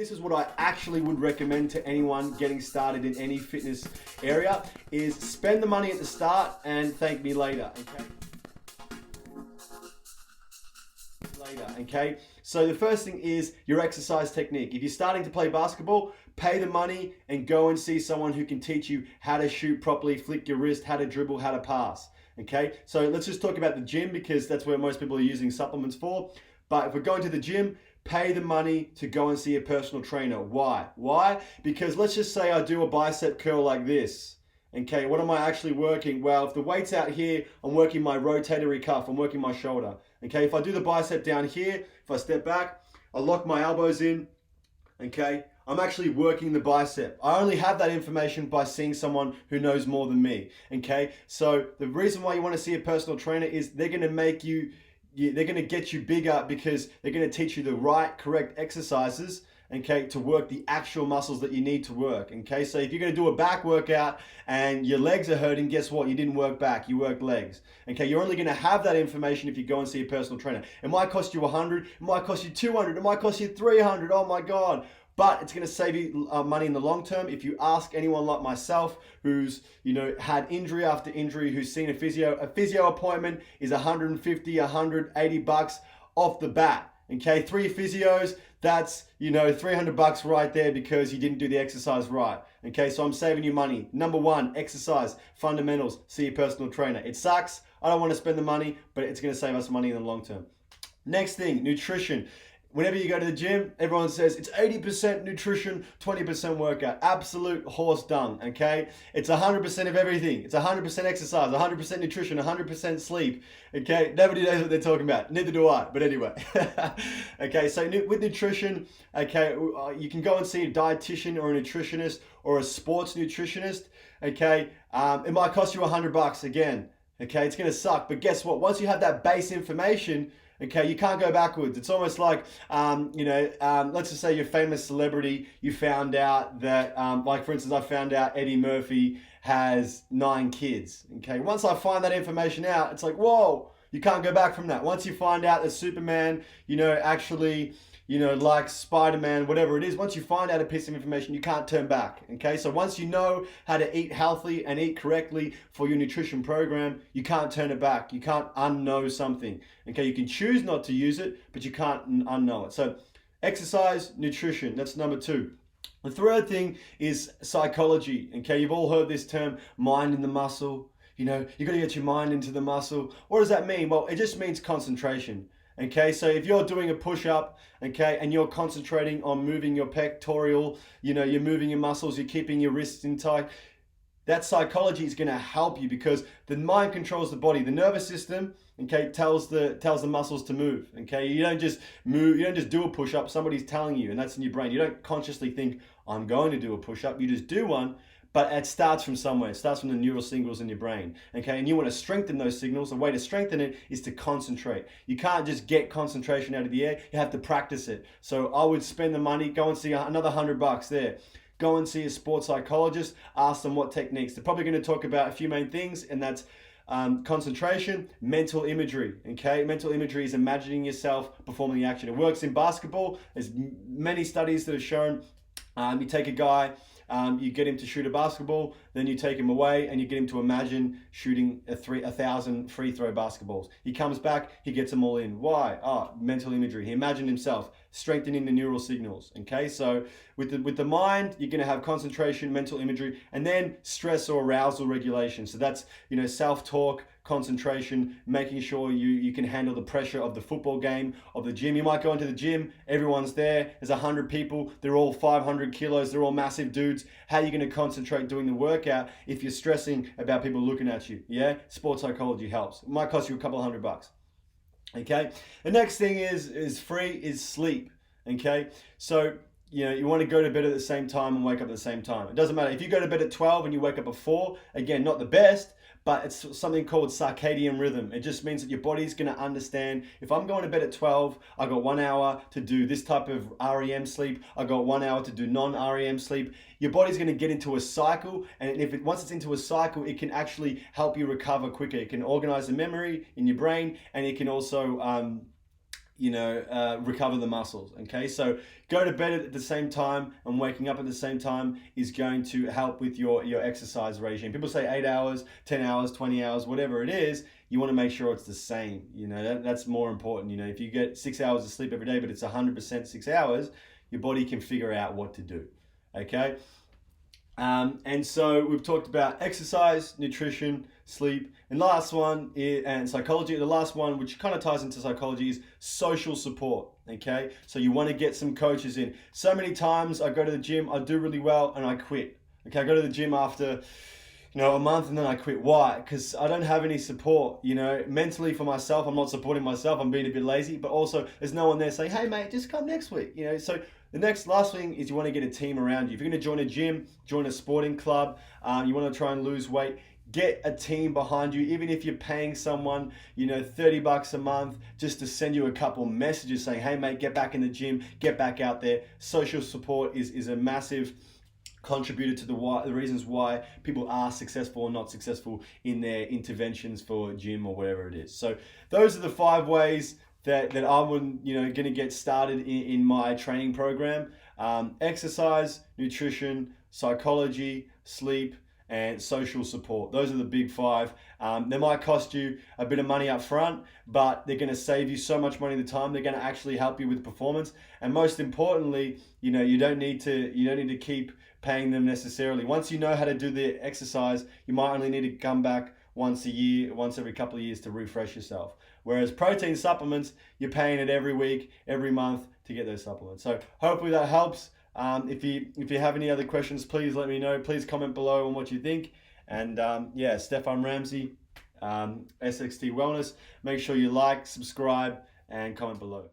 This is what I actually would recommend to anyone getting started in any fitness area is spend the money at the start and thank me later, okay? So the first thing is your exercise technique. If you're starting to play basketball, pay the money and go and see someone who can teach you how to shoot properly, flick your wrist, how to dribble, how to pass, okay? So let's just talk about the gym because that's where most people are using supplements for. But if we're going to the gym, pay the money to go and see a personal trainer. Why? Why? Because let's just say I do a bicep curl like this. Okay, what am I actually working? Well, if the weight's out here, I'm working my rotatory cuff, I'm working my shoulder. Okay, if I do the bicep down here, if I step back, I lock my elbows in, okay, I'm actually working the bicep. I only have that information by seeing someone who knows more than me, okay? So the reason why you want to see a personal trainer is they're going to make you, they're going to get you bigger because they're going to teach you the right, correct exercises, okay, to work the actual muscles that you need to work, okay? So if you're going to do a back workout and your legs are hurting, guess what? You didn't work back, you worked legs, okay? You're only going to have that information if you go and see a personal trainer. It might cost you 100, it might cost you 200, it might cost you 300, oh my God. But it's going to save you money in the long term. If you ask anyone like myself who's, had injury after injury, who's seen a physio appointment is 150, 180 bucks off the bat. Okay, 3 physios, that's, $300 right there because you didn't do the exercise right. Okay, so I'm saving you money. Number 1, exercise, fundamentals, see a personal trainer. It sucks, I don't want to spend the money, but it's going to save us money in the long term. Next thing, nutrition. Whenever you go to the gym, everyone says it's 80% nutrition, 20% workout. Absolute horse dung, okay? It's 100% of everything. It's 100% exercise, 100% nutrition, 100% sleep, okay? Nobody knows what they're talking about. Neither do I, but anyway. Okay, so with nutrition, okay, you can go and see a dietitian or a nutritionist or a sports nutritionist, okay? It might cost you $100 again, okay? It's gonna suck, but guess what? Once you have that base information, okay, you can't go backwards. It's almost like, let's just say you're a famous celebrity. You found out that, like for instance, I found out Eddie Murphy has 9 kids. Okay, once I find that information out, it's like, whoa, you can't go back from that. Once you find out that Superman, actually, like Spider-Man, whatever it is, once you find out a piece of information, you can't turn back, okay? So once you know how to eat healthy and eat correctly for your nutrition program, you can't turn it back. You can't unknow something, okay? You can choose not to use it, but you can't unknow it. So exercise, nutrition, that's number 2. The third thing is psychology, okay? You've all heard this term, mind in the muscle. You got to get your mind into the muscle. What does that mean? Well, it just means concentration. Okay, so if you're doing a push-up, okay, and you're concentrating on moving your pectoral, you're moving your muscles, you're keeping your wrists in tight, that psychology is going to help you because the mind controls the body. The nervous system, okay, tells the muscles to move, okay? You don't just move, you don't just do a push-up, somebody's telling you, and that's in your brain. You don't consciously think, I'm going to do a push-up, you just do one. But it starts from somewhere. It starts from the neural signals in your brain, okay? And you want to strengthen those signals. The way to strengthen it is to concentrate. You can't just get concentration out of the air. You have to practice it. So I would spend the money, go and see another $100 there. Go and see a sports psychologist, ask them what techniques. They're probably going to talk about a few main things, and that's concentration, mental imagery, okay? Mental imagery is imagining yourself performing the action. It works in basketball. There's many studies that have shown you take a guy, you get him to shoot a basketball, then you take him away and you get him to imagine shooting 1,000 free throw basketballs. He comes back, he gets them all in. Why? Mental imagery. He imagined himself strengthening the neural signals. Okay, so with the mind, you're going to have concentration, mental imagery, and then stress or arousal regulation. So that's self-talk, concentration, making sure you can handle the pressure of the football game, of the gym. You might go into the gym, everyone's there, there's 100 people, they're all 500 kilos, they're all massive dudes. How are you going to concentrate doing the workout if you're stressing about people looking at you? Yeah, sports psychology helps. It might cost you a couple $100. Okay, the next thing is free is sleep. Okay, so you want to go to bed at the same time and wake up at the same time. It doesn't matter if you go to bed at 12 and you wake up at 4. Again, not the best, but it's something called circadian rhythm. It just means that your body's going to understand, if I'm going to bed at 12, I got 1 hour to do this type of REM sleep, I got 1 hour to do non-REM sleep. Your body's going to get into a cycle, and once it's into a cycle, it can actually help you recover quicker. It can organize the memory in your brain, and it can also recover the muscles. Okay, so go to bed at the same time and waking up at the same time is going to help with your exercise regime. People say 8 hours, 10 hours, 20 hours, whatever it is. You want to make sure it's the same. That's more important. If you get 6 hours of sleep every day, but it's 100% 6 hours, your body can figure out what to do. Okay. And so we've talked about exercise, nutrition, sleep, and last one and psychology. The last one, which kind of ties into psychology, is social support. Okay, so you want to get some coaches in. So many times I go to the gym, I do really well, and I quit. Okay, I go to the gym after a month and then I quit. Why? Because I don't have any support. Mentally for myself, I'm not supporting myself. I'm being a bit lazy, but also there's no one there saying, "Hey mate, just come next week." So the last thing is you want to get a team around you. If you're going to join a gym, join a sporting club, you want to try and lose weight, get a team behind you. Even if you're paying someone, $30 a month just to send you a couple messages saying, "Hey mate, get back in the gym, get back out there." Social support is a massive contributed to the reasons why people are successful or not successful in their interventions for gym or whatever it is. So those are the 5 ways that I'm going to get started in my training program. Exercise, nutrition, psychology, sleep, and social support. Those are the big 5. They might cost you a bit of money up front, but they're going to save you so much money at the time. They're going to actually help you with performance. And most importantly, you don't need to keep paying them necessarily. Once you know how to do the exercise, you might only need to come back once a year, once every couple of years to refresh yourself. Whereas protein supplements, you're paying it every week, every month to get those supplements. So hopefully that helps. If you have any other questions, please let me know. Please comment below on what you think. And Stefan Ramsey, SXT Wellness. Make sure you like, subscribe, and comment below.